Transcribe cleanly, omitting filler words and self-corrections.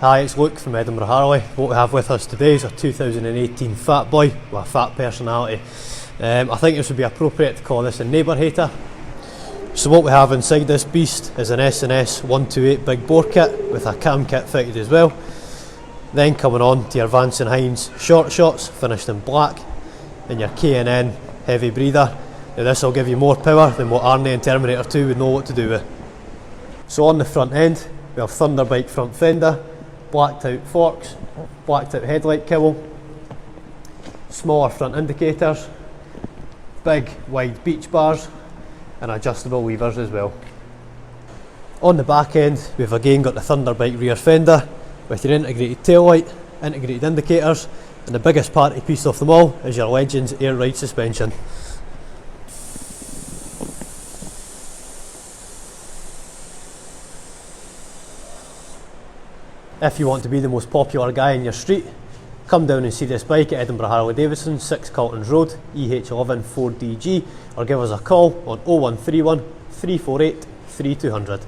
Hi, it's Luke from Edinburgh Harley. What we have with us today is a 2018 Fat Boy with a fat personality. I think this would be appropriate to call this a neighbour hater. So what we have inside this beast is an S&S 128 big bore kit with a cam kit fitted as well. Then coming on to your Vance Hines short shots finished in black, and your K&N heavy breather. Now this will give you more power than what Arnie and Terminator 2 would know what to do with. So on the front end we have Thunderbike front fender, blacked out forks, blacked out headlight cowl, smaller front indicators, big wide beach bars and adjustable levers as well. On the back end we've again got the Thunderbike rear fender with your integrated tail light, integrated indicators, and the biggest party piece of them all is your Legends air ride suspension. If you want to be the most popular guy in your street, come down and see this bike at Edinburgh Harley-Davidson, 6 Caltons Road, EH11 4DG, or give us a call on 0131 348 3200.